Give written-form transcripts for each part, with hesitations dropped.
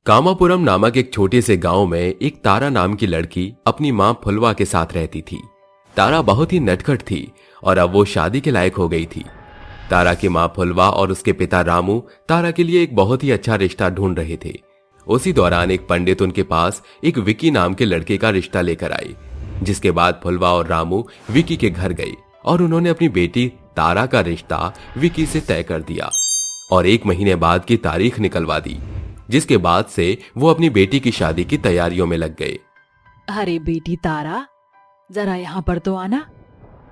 कामापुरम नामक एक छोटे से गांव में एक तारा नाम की लड़की अपनी मां फुलवा के साथ रहती थी। तारा बहुत ही नटखट थी और अब वो शादी के लायक हो गई थी। तारा की मां फुलवा और उसके पिता रामू तारा के लिए एक बहुत ही अच्छा रिश्ता ढूंढ रहे थे। उसी दौरान एक पंडित उनके पास एक विकी नाम के लड़के का रिश्ता लेकर आई, जिसके बाद फुलवा और रामू विकी के घर गए और उन्होंने अपनी बेटी तारा का रिश्ता विकी से तय कर दिया और 1 महीने बाद की तारीख निकलवा दी, जिसके बाद से वो अपनी बेटी की शादी की तैयारियों में लग गए। अरे बेटी तारा, जरा यहाँ पर तो आना।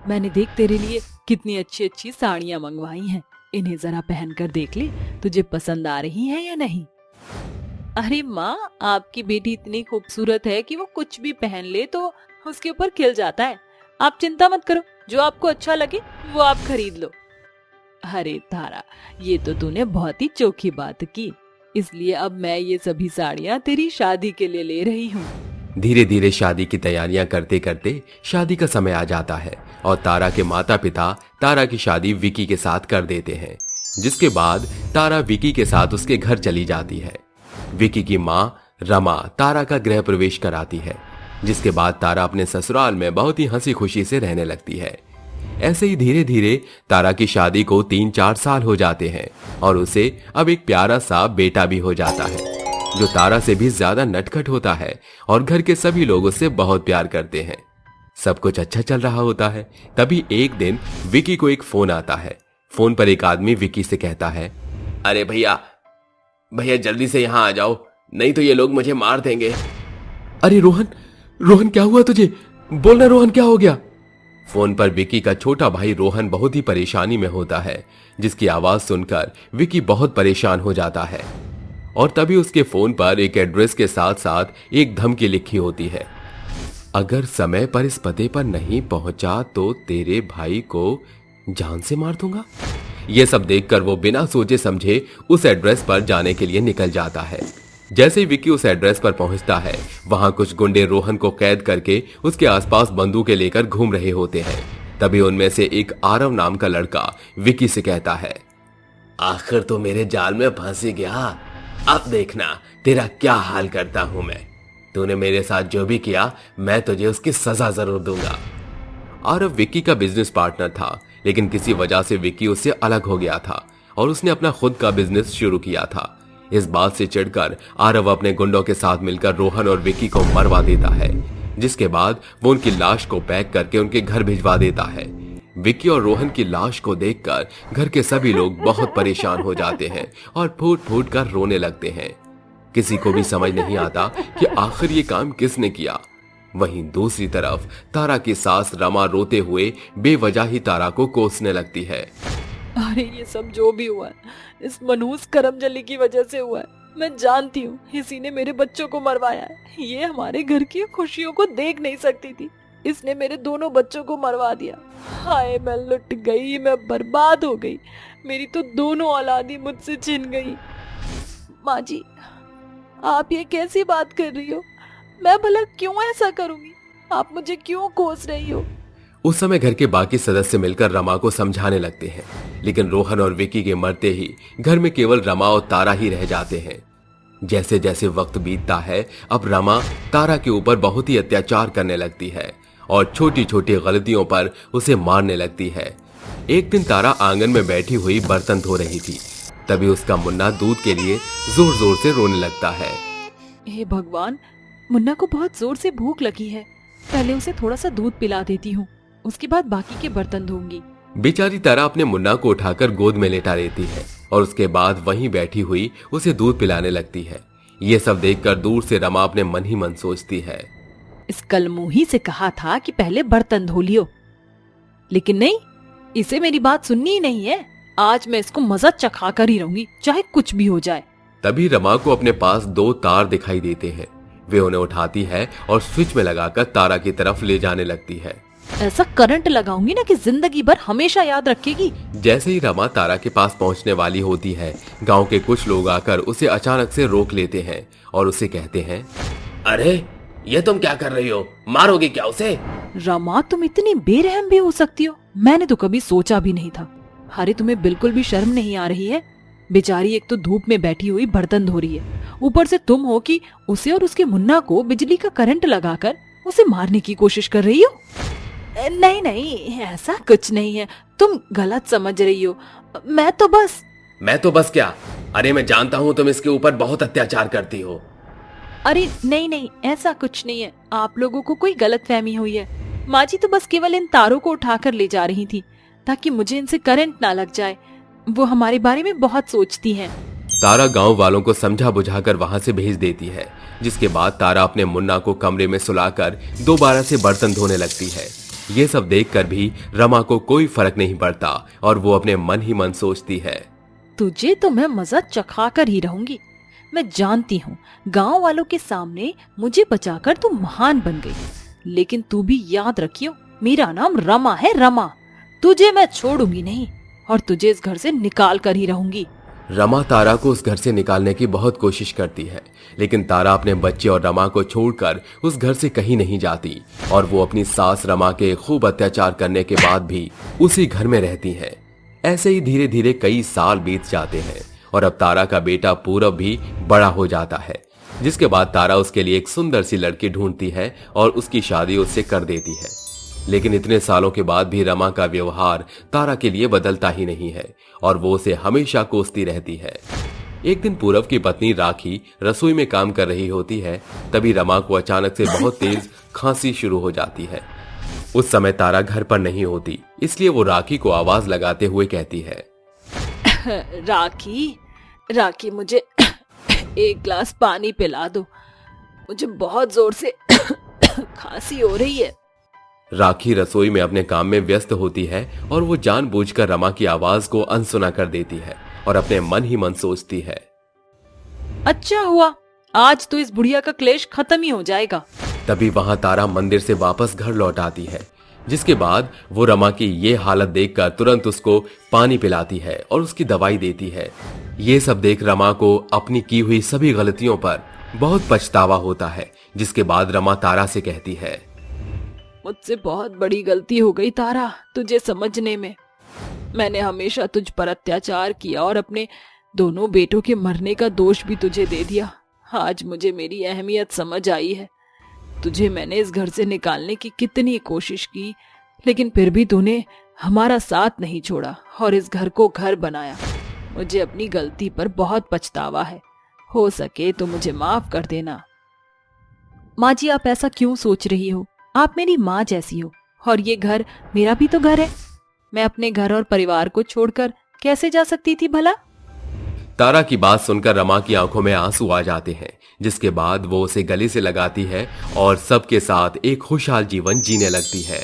मैंने देख तेरे लिए कितनी अच्छी अच्छी साड़ियाँ मंगवाई हैं। इन्हें जरा पहन कर देख ले, तुझे पसंद आ रही हैं या नहीं। अरे माँ, आपकी बेटी इतनी खूबसूरत है कि वो कुछ भी पहन ले तो उसके ऊपर खिल जाता है। आप चिंता मत करो, जो आपको अच्छा लगे वो आप खरीद लो। अरे तारा, ये तो तूने बहुत ही चोखी बात की, इसलिए अब मैं ये सभी साड़ियाँ तेरी शादी के लिए ले रही हूँ। धीरे धीरे शादी की तैयारियां करते करते शादी का समय आ जाता है और तारा के माता पिता तारा की शादी विकी के साथ कर देते हैं, जिसके बाद तारा विकी के साथ उसके घर चली जाती है। विकी की मां रमा तारा का गृह प्रवेश कराती है, जिसके बाद तारा अपने ससुराल में बहुत ही हंसी खुशी से रहने लगती है। ऐसे ही धीरे धीरे तारा की शादी को 3-4 साल हो जाते हैं और उसे अब एक प्यारा सा बेटा भी हो जाता है, जो तारा से भी ज्यादा नटखट होता है और घर के सभी लोग उससे बहुत प्यार करते हैं। सब कुछ अच्छा चल रहा होता है, तभी एक दिन विकी को एक फोन आता है। फोन पर एक आदमी विकी से कहता है, अरे भैया भैया जल्दी से यहाँ आ जाओ, नहीं तो ये लोग मुझे मार देंगे। अरे रोहन, रोहन क्या हुआ तुझे? बोलना रोहन, क्या हो गया? फोन पर विकी का छोटा भाई रोहन बहुत ही परेशानी में होता है, जिसकी आवाज सुनकर विकी बहुत परेशान हो जाता है और तभी उसके फोन पर एक एड्रेस के साथ साथ एक धमकी लिखी होती है, अगर समय पर इस पते पर नहीं पहुंचा तो तेरे भाई को जान से मार दूंगा। यह सब देखकर वो बिना सोचे समझे उस एड्रेस पर जाने के लिए निकल जाता है। जैसे ही विकी उस एड्रेस पर पहुंचता है, वहां कुछ गुंडे रोहन को कैद करके उसके आसपास बंदूकें लेकर घूम रहे होते हैं। तभी उनमें से एक आरव नाम का लड़का विकी से कहता है, आखिर तो मेरे जाल में फंस ही गया, अब देखना तेरा क्या हाल करता हूं मैं। तूने मेरे साथ जो भी किया मैं तुझे उसकी सजा जरूर दूंगा। आरव विक्की का बिजनेस पार्टनर था, लेकिन किसी वजह से विक्की उससे अलग हो गया था और उसने अपना खुद का बिजनेस शुरू किया था। इस बात से चिढ़कर आरव अपने गुंडों के साथ मिलकर रोहन और विक्की को मरवा देता है, जिसके बाद वो उनकी लाश को पैक करके उनके घर भिजवा देता है। विक्की और रोहन की लाश को देखकर घर के सभी लोग बहुत परेशान हो जाते हैं और फूट फूट कर रोने लगते हैं। किसी को भी समझ नहीं आता कि आखिर ये काम किसने किया। वहीं दूसरी तरफ तारा की सास रमा रोते हुए बेवजह ही तारा को कोसने लगती है। अरे ये सब जो भी हुआ है, इस मनहूस करमजली की वजह से हुआ है। मैं जानती हूँ इसी ने मेरे बच्चों को मरवाया है। ये हमारे घर की खुशियों को देख नहीं सकती थी, इसने मेरे दोनों बच्चों को मरवा दिया। हाय मैं लुट गई, मैं बर्बाद हो गई, मेरी तो दोनों औलादी मुझसे छिन गई। माँ जी, आप ये कैसी बात कर रही हो? मैं भला क्यों ऐसा करूंगी? आप मुझे क्यों कोस रही हो? उस समय घर के बाकी सदस्य मिलकर रमा को समझाने लगते हैं, लेकिन रोहन और विक्की के मरते ही घर में केवल रमा और तारा ही रह जाते हैं। जैसे जैसे वक्त बीतता है, अब रमा तारा के ऊपर बहुत ही अत्याचार करने लगती है और छोटी छोटी गलतियों पर उसे मारने लगती है। एक दिन तारा आंगन में बैठी हुई बर्तन धो रही थी, तभी उसका मुन्ना दूध के लिए जोर जोर से रोने लगता है। हे भगवान, मुन्ना को बहुत जोर से भूख लगी है, पहले उसे थोड़ा सा दूध पिला देती हूँ, उसके बाद बाकी के बर्तन धोऊंगी। बेचारी तारा अपने मुन्ना को उठाकर गोद में लेटा लेती है और उसके बाद वहीं बैठी हुई उसे दूध पिलाने लगती है। ये सब देखकर दूर से रमा अपने मन ही मन सोचती है, इस कलमुही से कहा था कि पहले बर्तन धो लियो, लेकिन नहीं, इसे मेरी बात सुननी ही नहीं है। आज मैं इसको मजा चखा कर ही रहूंगी, चाहे कुछ भी हो जाए। तभी रमा को अपने पास 2 तार दिखाई देते हैं। वे उन्हें उठाती है और स्विच में लगाकर तारा की तरफ ले जाने लगती है। ऐसा करंट लगाऊंगी ना कि जिंदगी भर हमेशा याद रखेगी। जैसे ही रमा तारा के पास पहुंचने वाली होती है, गांव के कुछ लोग आकर उसे अचानक से रोक लेते हैं और उसे कहते हैं, अरे ये तुम क्या कर रही हो? मारोगी क्या उसे? रमा, तुम इतनी बेरहम भी हो सकती हो, मैंने तो कभी सोचा भी नहीं था। अरे तुम्हें बिल्कुल भी शर्म नहीं आ रही है? बेचारी एक तो धूप में बैठी हुई बर्तन धो रही है, ऊपर से तुम हो कि उसे और उसके मुन्ना को बिजली का करंट लगाकर उसे मारने की कोशिश कर रही हो। नहीं नहीं, ऐसा कुछ नहीं है, तुम गलत समझ रही हो। मैं तो बस क्या? अरे मैं जानता हूँ तुम इसके ऊपर बहुत अत्याचार करती हो। अरे नहीं नहीं, ऐसा कुछ नहीं है, आप लोगों को कोई गलतफहमी हुई है। माँ जी तो बस केवल इन तारों को उठाकर ले जा रही थी ताकि मुझे इनसे करंट ना लग जाए। वो हमारे बारे में बहुत सोचती हैं। तारा गांव वालों को समझा बुझाकर वहां से भेज देती है, जिसके बाद तारा अपने मुन्ना को कमरे में सुलाकर दोबारा से बर्तन धोने लगती है। ये सब देखकर भी रमा को कोई फर्क नहीं पड़ता और वो अपने मन ही मन सोचती है, तुझे तो मैं मजा चखा कर ही रहूंगी। मैं जानती हूँ गांव वालों के सामने मुझे बचाकर तू महान बन गई, लेकिन तू भी याद रखियो, मेरा नाम रमा है, रमा। तुझे मैं छोड़ूंगी नहीं और तुझे इस घर से निकाल कर ही रहूंगी। रमा तारा को उस घर से निकालने की बहुत कोशिश करती है, लेकिन तारा अपने बच्चे और रमा को छोड़कर उस घर से कहीं नहीं जाती और वो अपनी सास रमा के खूब अत्याचार करने के बाद भी उसी घर में रहती है। ऐसे ही धीरे धीरे कई साल बीत जाते हैं और अब तारा का बेटा पूरब भी बड़ा हो जाता है, जिसके बाद तारा उसके लिए एक सुंदर सी लड़की ढूंढती है और उसकी शादी उससे कर देती है। लेकिन इतने सालों के बाद भी रमा का व्यवहार तारा के लिए बदलता ही नहीं है और वो उसे हमेशा कोसती रहती है। एक दिन पूरब की पत्नी राखी रसोई में काम कर रही होती है, तभी रमा को अचानक से बहुत तेज खांसी शुरू हो जाती है। उस समय तारा घर पर नहीं होती, इसलिए वो राखी को आवाज लगाते हुए कहती है, राखी राखी, मुझे एक ग्लास पानी पिला दो, मुझे बहुत जोर से खांसी हो रही है। राखी रसोई में अपने काम में व्यस्त होती है और वो जानबूझकर रमा की आवाज को अनसुना कर देती है और अपने मन ही मन सोचती है, अच्छा हुआ, आज तो इस बुढ़िया का क्लेश खत्म ही हो जाएगा। तभी वहां तारा मंदिर से वापस घर लौट आती है, जिसके बाद वो रमा की ये हालत देखकर तुरंत उसको पानी पिलाती है और उसकी दवाई देती है। ये सब देख रमा को अपनी की हुई सभी गलतियों पर बहुत पछतावा होता है, जिसके बाद रमा तारा से कहती है, मुझसे बहुत बड़ी गलती हो गई तारा तुझे समझने में। मैंने हमेशा तुझ पर अत्याचार किया और अपने दोनों बेटों के मरने का दोष भी तुझे दे दिया। आज मुझे मेरी अहमियत समझ आई है। तुझे मैंने इस घर से निकालने की कितनी कोशिश की, लेकिन फिर भी तूने हमारा साथ नहीं छोड़ा और इस घर को घर बनाया। मुझे अपनी गलती पर बहुत पछतावा है, हो सके तो मुझे माफ कर देना। माँ जी, आप ऐसा क्यों सोच रही हो? आप मेरी माँ जैसी हो और ये घर मेरा भी तो घर है। मैं अपने घर और परिवार को छोड़कर कैसे जा सकती थी भला? तारा की बात सुनकर रमा की आंखों में आंसू आ जाते हैं, जिसके बाद वो उसे गले से लगाती है और सबके साथ एक खुशहाल जीवन जीने लगती है।